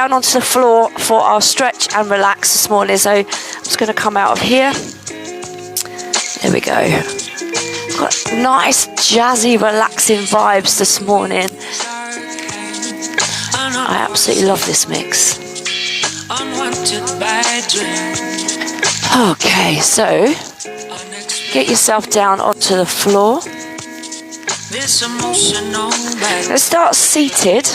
down onto the floor for our stretch and relax this morning. So I'm just going to come out of here. There we go. Got nice, jazzy, relaxing vibes this morning. I absolutely love this mix. Okay, so get yourself down onto the floor. Let's start seated.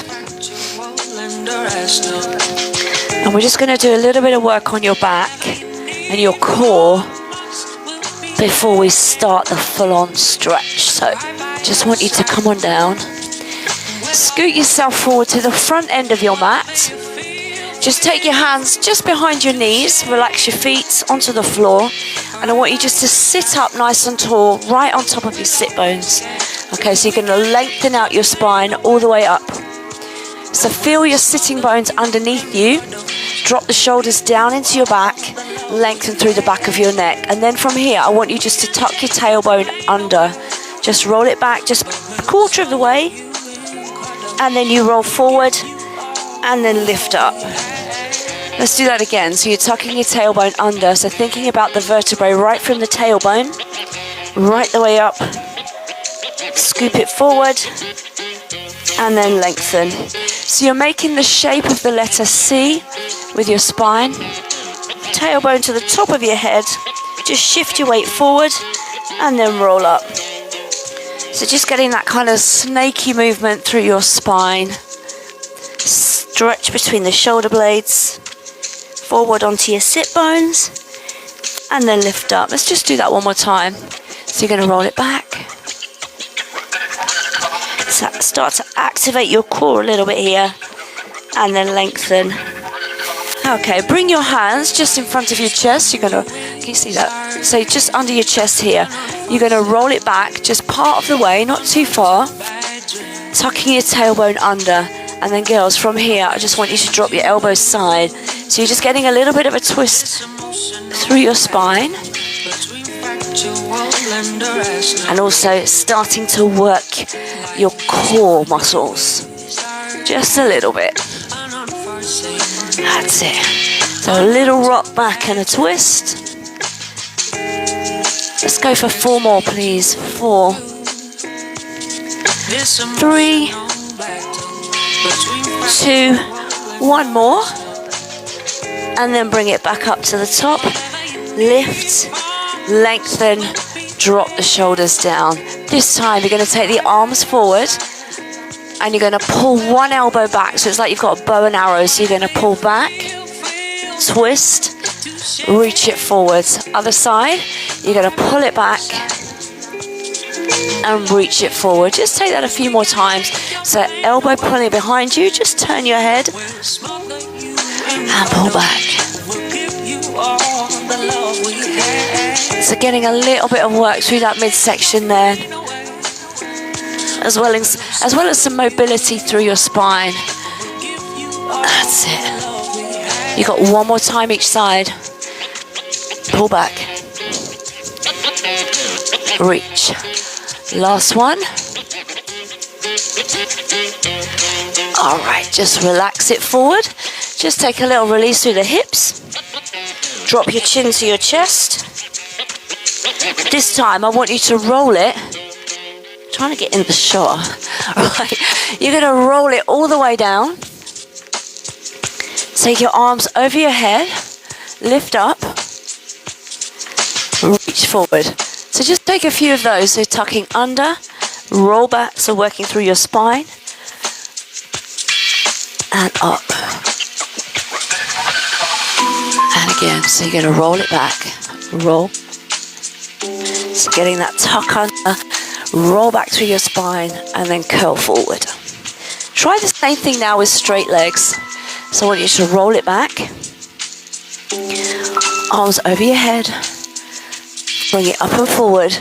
And we're just going to do a little bit of work on your back and your core before we start the full-on stretch. So just want you to come on down. Scoot yourself forward to the front end of your mat. Just take your hands just behind your knees, relax your feet onto the floor, and I want you just to sit up nice and tall, right on top of your sit bones. Okay, so you're going to lengthen out your spine all the way up. So feel your sitting bones underneath you, drop the shoulders down into your back, lengthen through the back of your neck, and then from here I want you just to tuck your tailbone under. Just roll it back just a quarter of the way, and then you roll forward and then lift up. Let's do that again. So you're tucking your tailbone under, so thinking about the vertebrae right from the tailbone, right the way up, scoop it forward, and then lengthen. So you're making the shape of the letter C with your spine, tailbone to the top of your head, just shift your weight forward, and then roll up. So just getting that kind of snaky movement through your spine, stretch between the shoulder blades, forward onto your sit bones, and then lift up. Let's just do that one more time. So you're going to roll it back. So start to activate your core a little bit here, and then lengthen. Okay, bring your hands just in front of your chest. You're going to, can you see that? So just under your chest here. You're going to roll it back just part of the way, not too far, tucking your tailbone under. And then girls, from here, I just want you to drop your elbows side. So you're just getting a little bit of a twist through your spine. And also starting to work your core muscles. Just a little bit. That's it. So a little rock back and a twist. Let's go for 4 more, please. 4, 3, 2, 1 more, and then bring it back up to the top. Lift, lengthen, drop the shoulders down. This time you're going to take the arms forward and you're going to pull one elbow back, so it's like you've got a bow and arrow. So you're going to pull back, twist, reach it forwards. Other side, you're going to pull it back and reach it forward. Just take that a few more times. So elbow pulling behind you, just turn your head and pull back. So getting a little bit of work through that midsection there, as well as some mobility through your spine. That's it. You got 1 more time each side. Pull back. Reach. Last one. All right, just relax it forward. Just take a little release through the hips. Drop your chin to your chest. This time I want you to roll it. I'm trying to get in the shot. Right. You're going to roll it all the way down. Take your arms over your head. Lift up. Reach forward. So just take a few of those. So tucking under, roll back, so working through your spine, and up. And again, so you're going to roll it back, roll. So getting that tuck under, roll back through your spine, and then curl forward. Try the same thing now with straight legs. So I want you to roll it back, arms over your head, bring it up and forward.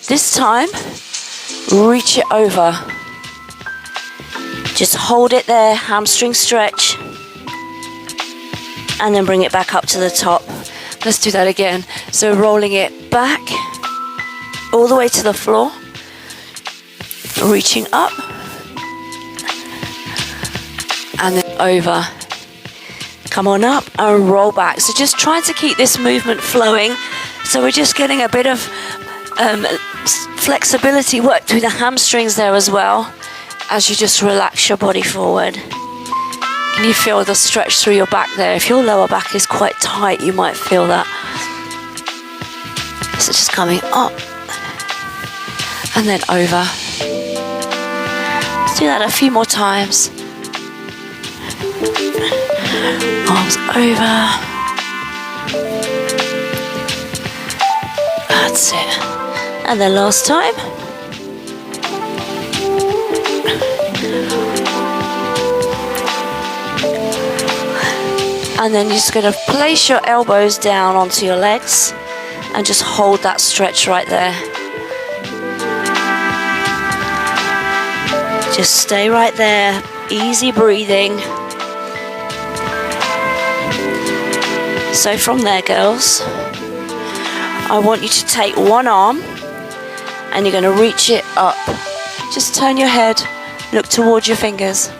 This time, reach it over. Just hold it there, hamstring stretch, and then bring it back up to the top. Let's do that again. So rolling it back, all the way to the floor, reaching up, and then over. Come on up and roll back. So just trying to keep this movement flowing. So we're just getting a bit of flexibility work through the hamstrings there as well as you just relax your body forward. Can you feel the stretch through your back there? If your lower back is quite tight, you might feel that. So just coming up and then over. Let's do that a few more times. Arms over. That's it. And then last time. And then you're just going to place your elbows down onto your legs and just hold that stretch right there. Just stay right there. Easy breathing. So from there, girls, I want you to take one arm and you're going to reach it up. Just turn your head, look towards your fingers,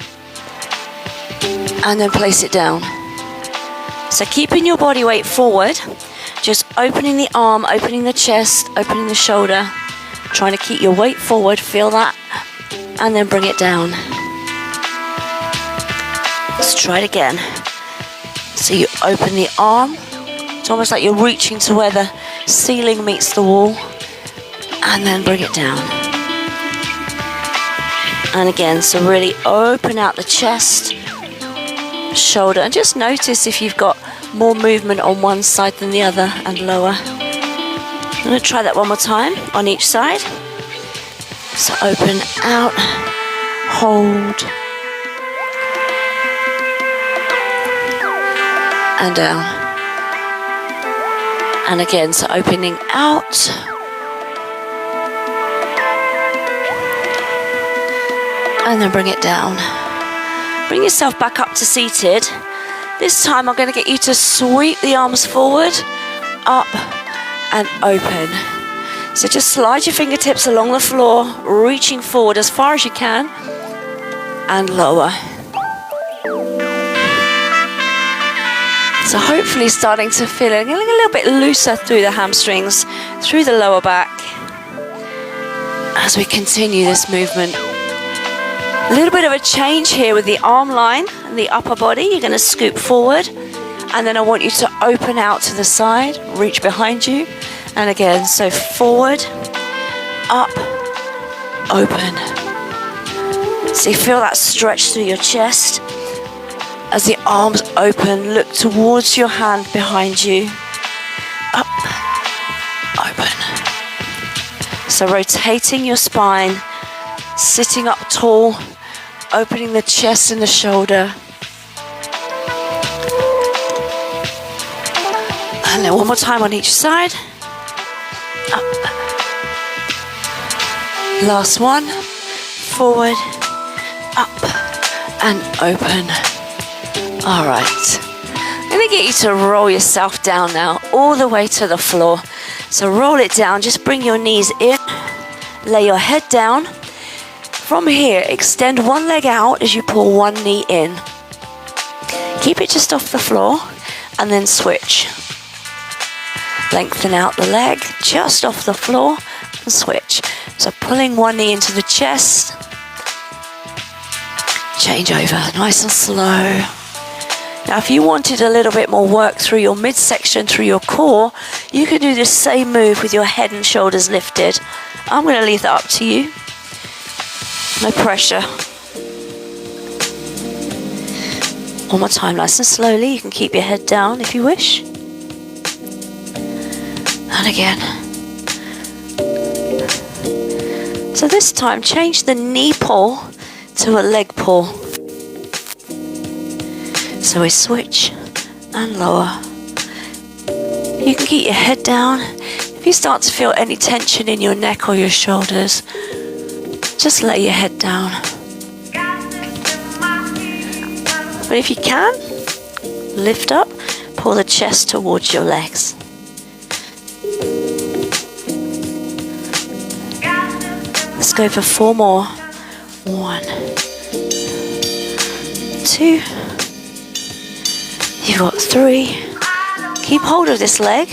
and then place it down. So keeping your body weight forward, just opening the arm, opening the chest, opening the shoulder, trying to keep your weight forward, feel that, and then bring it down. Let's try it again. So you open the arm, it's almost like you're reaching to where the ceiling meets the wall, and then bring it down. And again, so really open out the chest, shoulder, and just notice if you've got more movement on one side than the other and lower. I'm going to try that one more time on each side. So open out, hold, and down. And again, so opening out, and then bring it down. Bring yourself back up to seated. This time I'm going to get you to sweep the arms forward, up and open. So just slide your fingertips along the floor, reaching forward as far as you can, and lower. So hopefully starting to feel a little bit looser through the hamstrings, through the lower back, as we continue this movement. A little bit of a change here with the arm line and the upper body. You're going to scoop forward, and then I want you to open out to the side, reach behind you, and again, so forward, up, open. So you feel that stretch through your chest. As the arms open, look towards your hand behind you. Up, open. So rotating your spine, sitting up tall, opening the chest and the shoulder. And then one more time on each side. Up. Last one. Forward, up, and open. All right. I'm going to get you to roll yourself down now, all the way to the floor. So roll it down. Just bring your knees in. Lay your head down. From here, extend one leg out as you pull one knee in. Keep it just off the floor and then switch. Lengthen out the leg just off the floor and switch. So pulling one knee into the chest. Change over, nice and slow. Now if you wanted a little bit more work through your midsection, through your core, you could do the same move with your head and shoulders lifted. I'm going to leave that up to you. No pressure. One more time, nice and slowly. You can keep your head down if you wish. And again. So this time, change the knee pull to a leg pull. So we switch and lower. You can keep your head down. If you start to feel any tension in your neck or your shoulders, just lay your head down. But if you can, lift up, pull the chest towards your legs. Let's go for 4 more. 1, 2, You've got 3. Keep hold of this leg.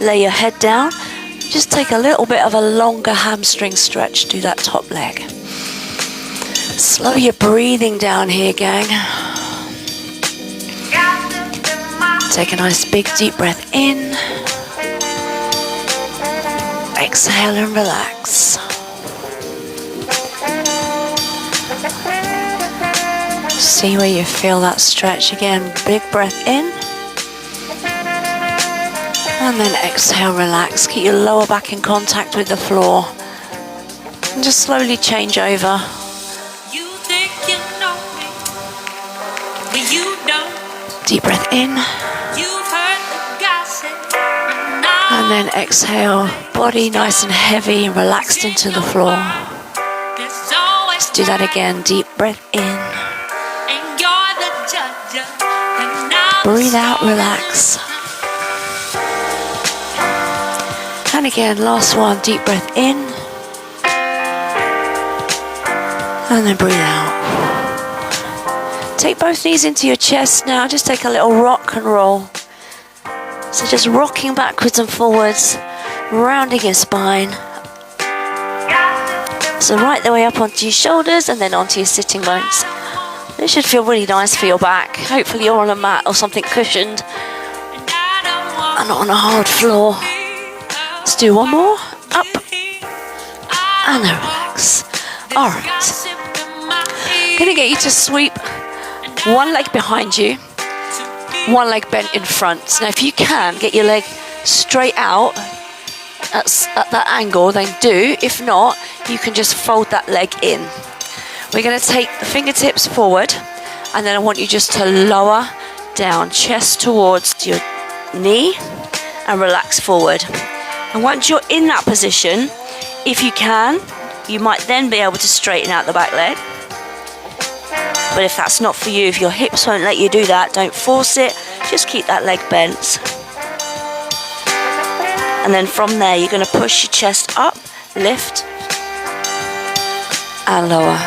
Lay your head down. Just take a little bit of a longer hamstring stretch. Do that top leg. Slow your breathing down here, gang. Take a nice big deep breath in. Exhale and relax. See where you feel that stretch again. Big breath in. And then exhale, relax. Keep your lower back in contact with the floor. And just slowly change over. You think you know me, but you don't. Deep breath in. You've heard the gossip. And then exhale. Body nice and heavy and relaxed into the floor. Let's do that again. Deep breath in. Breathe out, relax. And again, last one, deep breath in. And then breathe out. Take both knees into your chest now. Just take a little rock and roll. So just rocking backwards and forwards, rounding your spine. So right the way up onto your shoulders and then onto your sitting bones. This should feel really nice for your back. Hopefully you're on a mat or something cushioned and not on a hard floor. Let's do one more. Up. And then relax. Alright. I'm going to get you to sweep one leg behind you, one leg bent in front. Now if you can, get your leg straight out at that angle, then do. If not, you can just fold that leg in. We're going to take the fingertips forward, and then I want you just to lower down, chest towards your knee, and relax forward. And once you're in that position, if you can, you might then be able to straighten out the back leg. But if that's not for you, if your hips won't let you do that, don't force it, just keep that leg bent. And then from there, you're going to push your chest up, lift, and lower.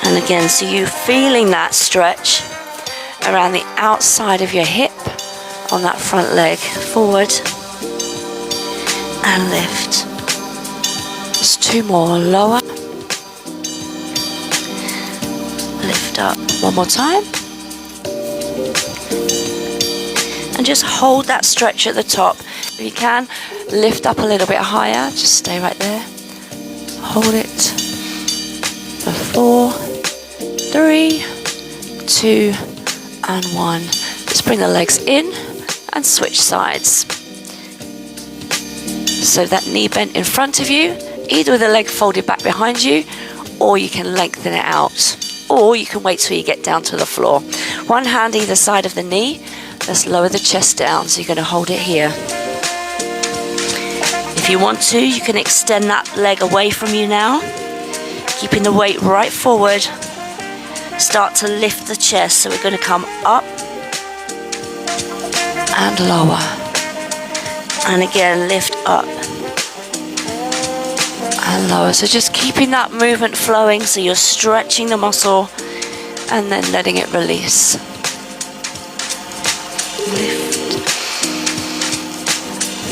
And again, so you're feeling that stretch around the outside of your hip on that front leg. Forward and lift. Just 2 more. Lower. Lift up. One more time. And just hold that stretch at the top. If you can, lift up a little bit higher. Just stay right there. Hold it for 4, 3, 2, and 1. Just bring the legs in and switch sides. So that knee bent in front of you, either with the leg folded back behind you, or you can lengthen it out, or you can wait till you get down to the floor. One hand either side of the knee. Let's lower the chest down. So you're going to hold it here. If you want to, you can extend that leg away from you now, keeping the weight right forward. Start to lift the chest. So we're going to come up and lower. And again, lift up and lower. So just keeping that movement flowing, so you're stretching the muscle and then letting it release. Lift.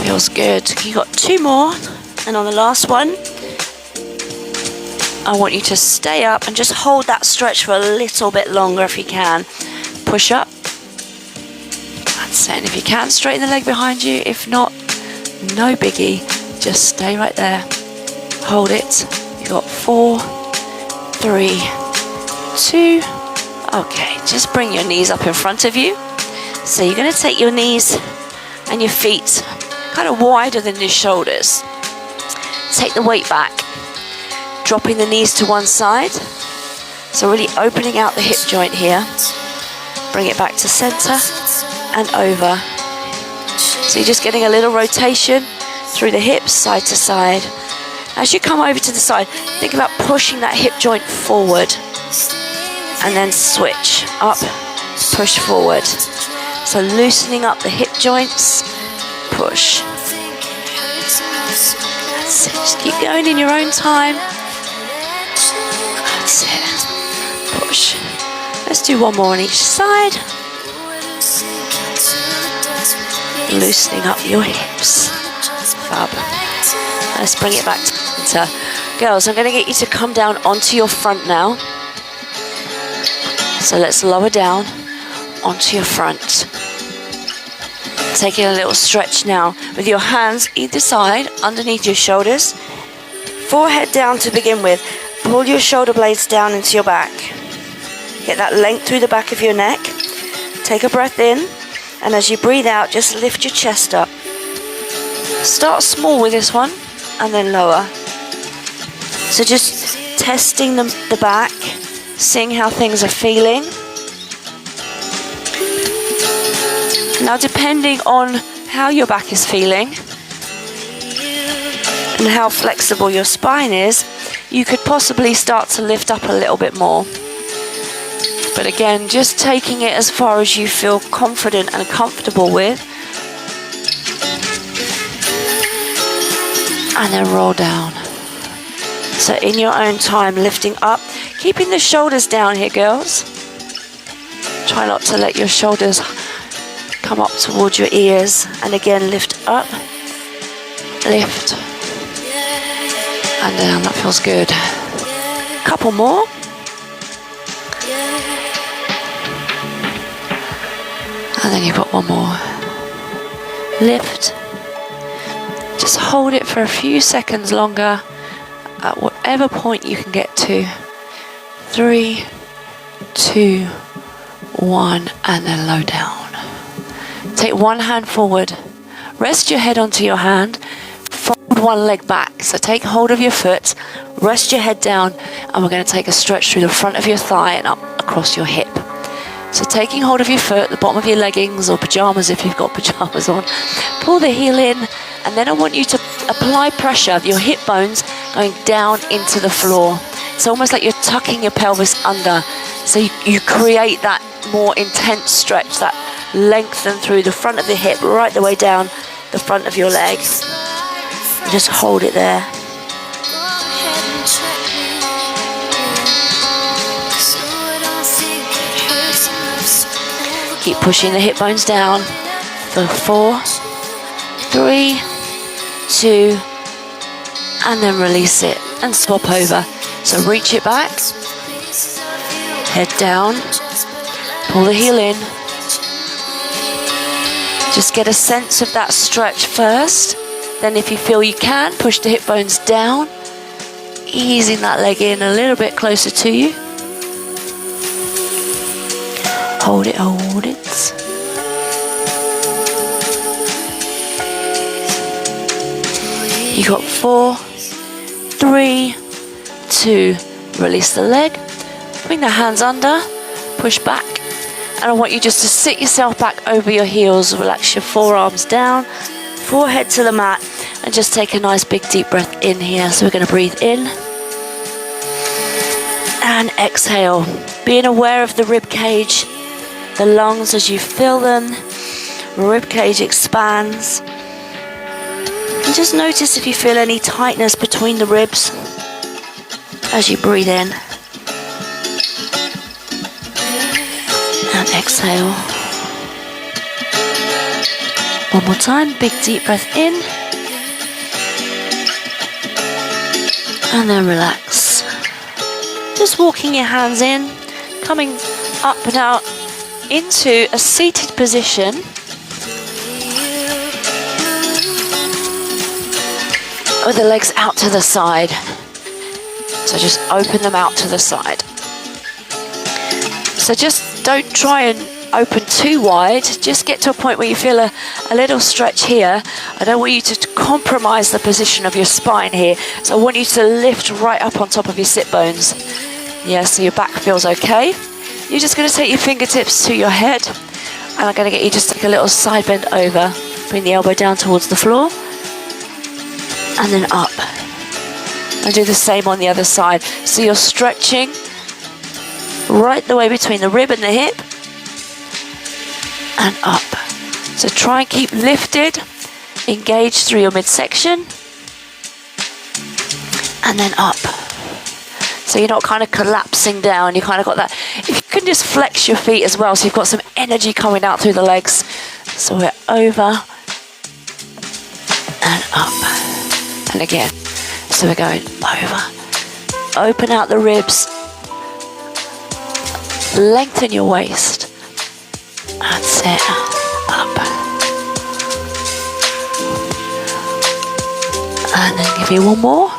Feels good. You got 2 more, and on the last one, I want you to stay up and just hold that stretch for a little bit longer if you can. Push up. That's it. And if you can, straighten the leg behind you. If not, no biggie. Just stay right there. Hold it. You got 4, 3, 2. Okay, just bring your knees up in front of you. So you're going to take your knees and your feet kind of wider than your shoulders. Take the weight back, dropping the knees to one side. So really opening out the hip joint here. Bring it back to center and over. So you're just getting a little rotation through the hips, side to side. As you come over to the side, think about pushing that hip joint forward and then switch up, push forward. So loosening up the hip joints, push. That's it. Just keep going in your own time. That's it. Push. Let's do one more on each side. Loosening up your hips. Fab. Let's bring it back to center. Girls, I'm going to get you to come down onto your front now. So let's lower down onto your front. Taking a little stretch now with your hands either side underneath your shoulders. Forehead down to begin with. Pull your shoulder blades down into your back. Get that length through the back of your neck. Take a breath in, and as you breathe out, just lift your chest up. Start small with this one, and then lower. So just testing the back, seeing how things are feeling. Now, depending on how your back is feeling and how flexible your spine is, you could possibly start to lift up a little bit more. But again, just taking it as far as you feel confident and comfortable with. And then roll down. So in your own time, lifting up, keeping the shoulders down here, girls. Try not to let your shoulders come up towards your ears. And again, lift up, lift, and down. That feels good. Couple more. And then you've got one more. Lift. Just hold it for a few seconds longer at whatever point you can get to. 3, 2, 1, and then low down. Take one hand forward. Rest your head onto your hand. Fold one leg back. So take hold of your foot. Rest your head down. And we're going to take a stretch through the front of your thigh and up across your hip. So taking hold of your foot, the bottom of your leggings or pajamas if you've got pajamas on. Pull the heel in, and then I want you to apply pressure of your hip bones going down into the floor. It's almost like you're tucking your pelvis under. So you create that more intense stretch, that lengthen through the front of the hip, right the way down the front of your leg. And just hold it there. Keep pushing the hip bones down for 4, 3, 2, and then release it and swap over. So reach it back, head down, pull the heel in. Just get a sense of that stretch first. Then if you feel you can, push the hip bones down, easing that leg in a little bit closer to you. Hold it, hold it. You got 4, 3, 2. Release the leg. Bring the hands under. Push back. And I want you just to sit yourself back over your heels. Relax your forearms down. Forehead to the mat. And just take a nice big deep breath in here. So we're going to breathe in. And exhale. Being aware of the rib cage. The lungs as you fill them, rib cage expands. And just notice if you feel any tightness between the ribs as you breathe in. And exhale. One more time, big deep breath in. And then relax. Just walking your hands in, coming up and out into a seated position. With the legs out to the side. So just open them out to the side. So just don't try and open too wide. Just get to a point where you feel a little stretch here. I don't want you to compromise the position of your spine here. So I want you to lift right up on top of your sit bones. Yeah, so your back feels okay. You're just going to take your fingertips to your head, and I'm going to get you just take a little side bend over. Bring the elbow down towards the floor, and then up. And do the same on the other side. So you're stretching right the way between the rib and the hip, and up. So try and keep lifted, engage through your midsection, and then up. So you're not kind of collapsing down. You kind of got that. If can just flex your feet as well, so you've got some energy coming out through the legs. So we're over and up. And again. So we're going over. Open out the ribs. Lengthen your waist. That's it. Up. And then give me one more.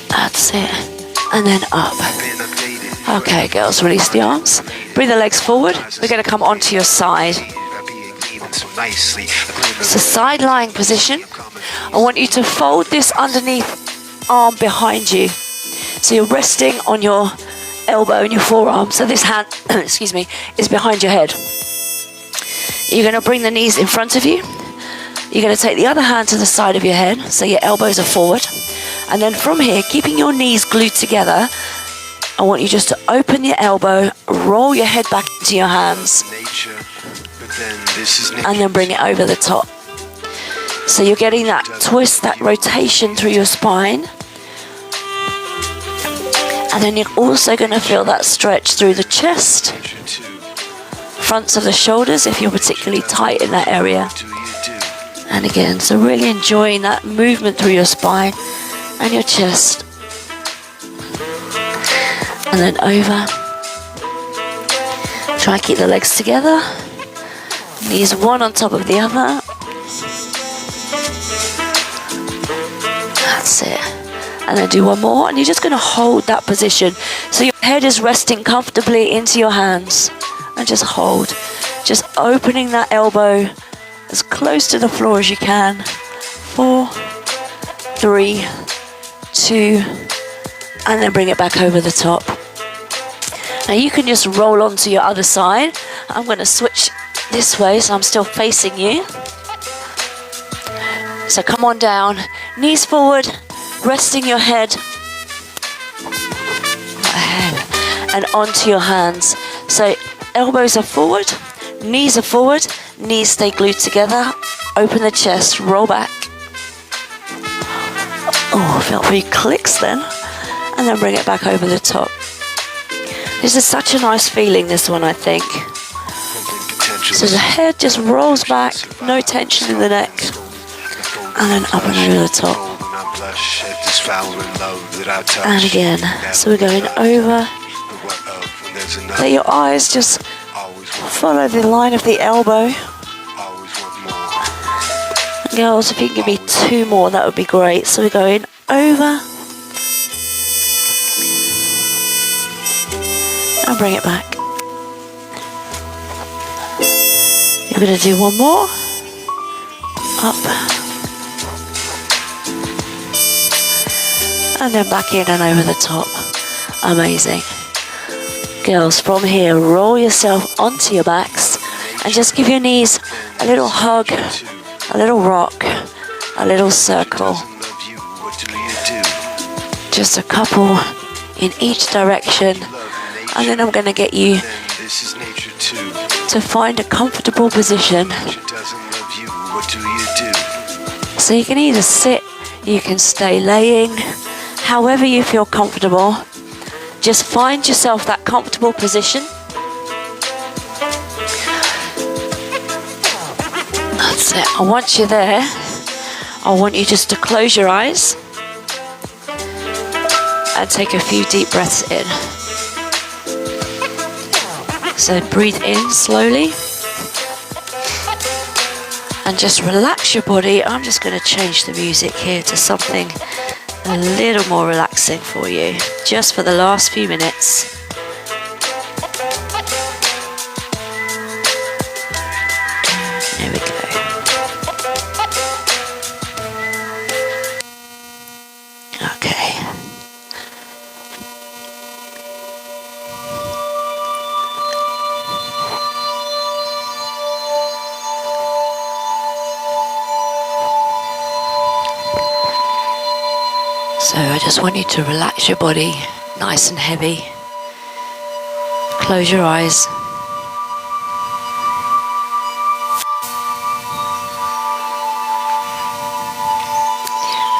That's it. And then up. Okay, girls, release the arms. Bring the legs forward. We're going to come onto your side. It's a side lying position. I want you to fold this underneath arm behind you. So you're resting on your elbow and your forearm. So this hand, excuse me, is behind your head. You're going to bring the knees in front of you. You're going to take the other hand to the side of your head, so your elbows are forward. And then from here, keeping your knees glued together, I want you just to open your elbow, roll your head back into your hands, and then bring it over the top. So you're getting that twist, that rotation through your spine. And then you're also going to feel that stretch through the chest, fronts of the shoulders if you're particularly tight in that area. And again, so really enjoying that movement through your spine and your chest. And then over. Try and keep the legs together. Knees one on top of the other. That's it. And then do one more, and you're just going to hold that position. So your head is resting comfortably into your hands. And just hold. Just opening that elbow as close to the floor as you can. 4, 3, 2, and then bring it back over the top. Now you can just roll onto your other side. I'm going to switch this way so I'm still facing you. So come on down, knees forward, resting your head and onto your hands. So elbows are forward, knees are forward, knees stay glued together. Open the chest, roll back. Oh, I felt 3 clicks then. And then bring it back over the top. This is such a nice feeling, this one, I think. So the head just rolls back, no tension in the neck. And then up and over the top. And again. So we're going over. Let your eyes just follow the line of the elbow. Girls, if you can give me 2 more, that would be great. So we're going over. And bring it back. You're going to do one more. Up. And then back in and over the top. Amazing. Girls, from here, roll yourself onto your backs and just give your knees a little hug, a little rock, a little circle. Just a couple in each direction. And then I'm going to get you to find a comfortable position. So you can either sit, you can stay laying, however you feel comfortable. Just find yourself that comfortable position. That's it. And once you're there, I want you just to close your eyes and take a few deep breaths in. So breathe in slowly and just relax your body. I'm just going to change the music here to something a little more relaxing for you, just for the last few minutes. There we go. Okay. So I just want you to relax your body, nice and heavy. Close your eyes.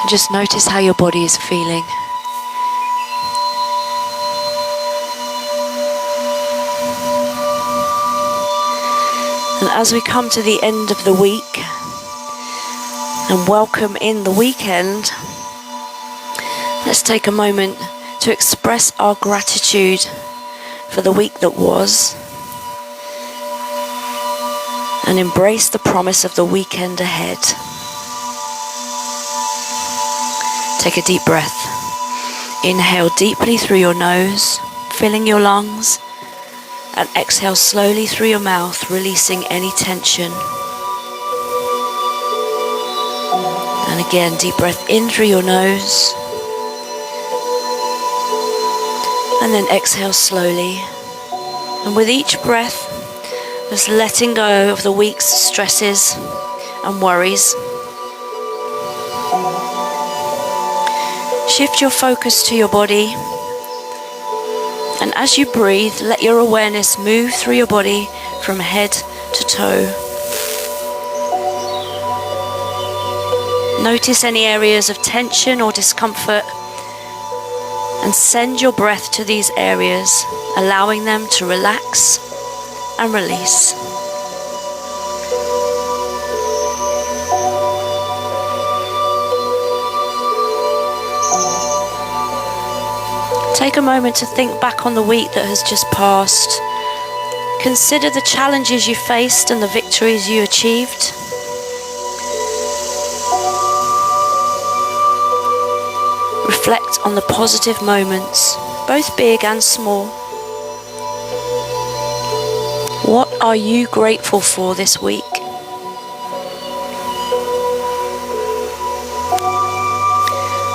And just notice how your body is feeling. And as we come to the end of the week and welcome in the weekend, let's take a moment to express our gratitude for the week that was and embrace the promise of the weekend ahead. Take a deep breath. Inhale deeply through your nose, filling your lungs, and exhale slowly through your mouth, releasing any tension. And again, deep breath in through your nose, and then exhale slowly. And with each breath, just letting go of the week's stresses and worries. Shift your focus to your body, and as you breathe, let your awareness move through your body from head to toe. Notice any areas of tension or discomfort and send your breath to these areas, allowing them to relax and release. Take a moment to think back on the week that has just passed. Consider the challenges you faced and the victories you achieved. Reflect on the positive moments, both big and small. What are you grateful for this week?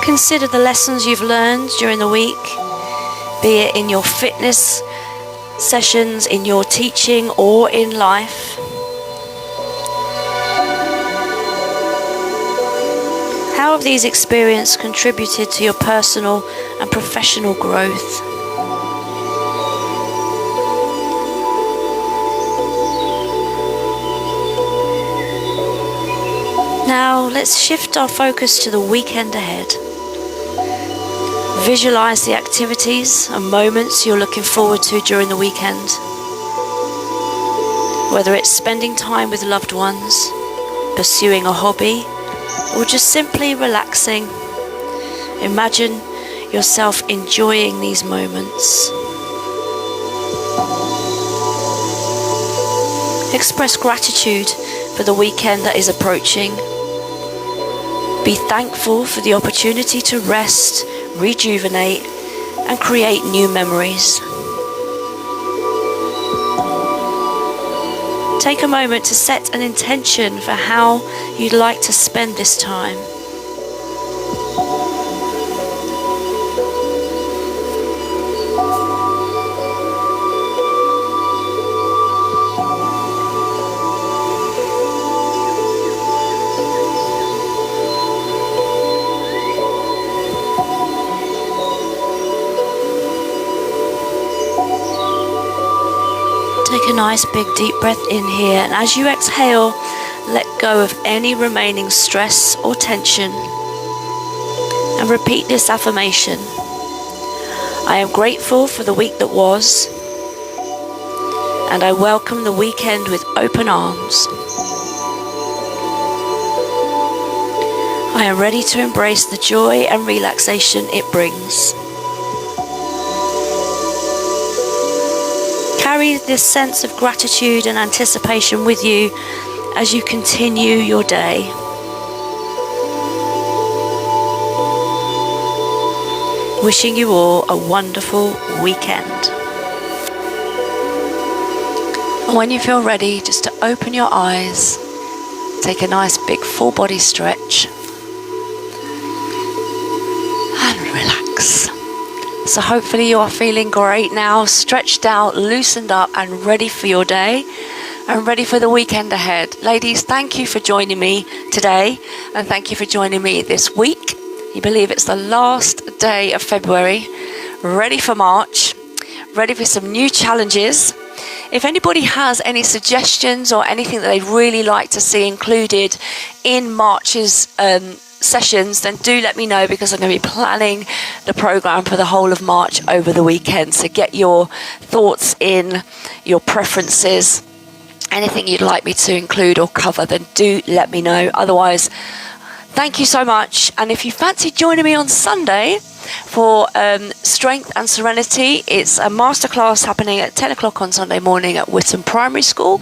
Consider the lessons you've learned during the week, be it in your fitness sessions, in your teaching, or in life. How have these experiences contributed to your personal and professional growth? Now let's shift our focus to the weekend ahead. Visualize the activities and moments you're looking forward to during the weekend. Whether it's spending time with loved ones, pursuing a hobby, or just simply relaxing, imagine yourself enjoying these moments. Express gratitude for the weekend that is approaching. Be thankful for the opportunity to rest, rejuvenate, and create new memories. Take a moment to set an intention for how you'd like to spend this time. Take a nice big deep breath in here, and as you exhale, let go of any remaining stress or tension. And repeat this affirmation. I am grateful for the week that was, and I welcome the weekend with open arms. I am ready to embrace the joy and relaxation it brings. Carry this sense of gratitude and anticipation with you as you continue your day. Wishing you all a wonderful weekend. And when you feel ready, just to open your eyes, take a nice big full body stretch and relax. So hopefully you are feeling great now, stretched out, loosened up, and ready for your day and ready for the weekend ahead. Ladies, thank you for joining me today, and thank you for joining me this week. You believe it's the last day of February, ready for March, ready for some new challenges. If anybody has any suggestions or anything that they'd really like to see included in March's sessions, then do let me know, because I'm going to be planning the program for the whole of March over the weekend. So get your thoughts in, your preferences, anything you'd like me to include or cover, then do let me know. Otherwise, thank you so much. And if you fancy joining me on Sunday for Strength and Serenity, it's a masterclass happening at 10 o'clock on Sunday morning at Whitton Primary School.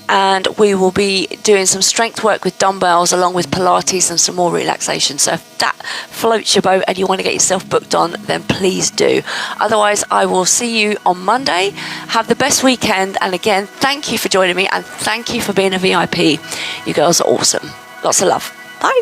And we will be doing some strength work with dumbbells along with Pilates and some more relaxation. So if that floats your boat and you want to get yourself booked on, then please do. Otherwise, I will see you on Monday. Have the best weekend. And again, thank you for joining me and thank you for being a VIP. You girls are awesome. Lots of love. Bye.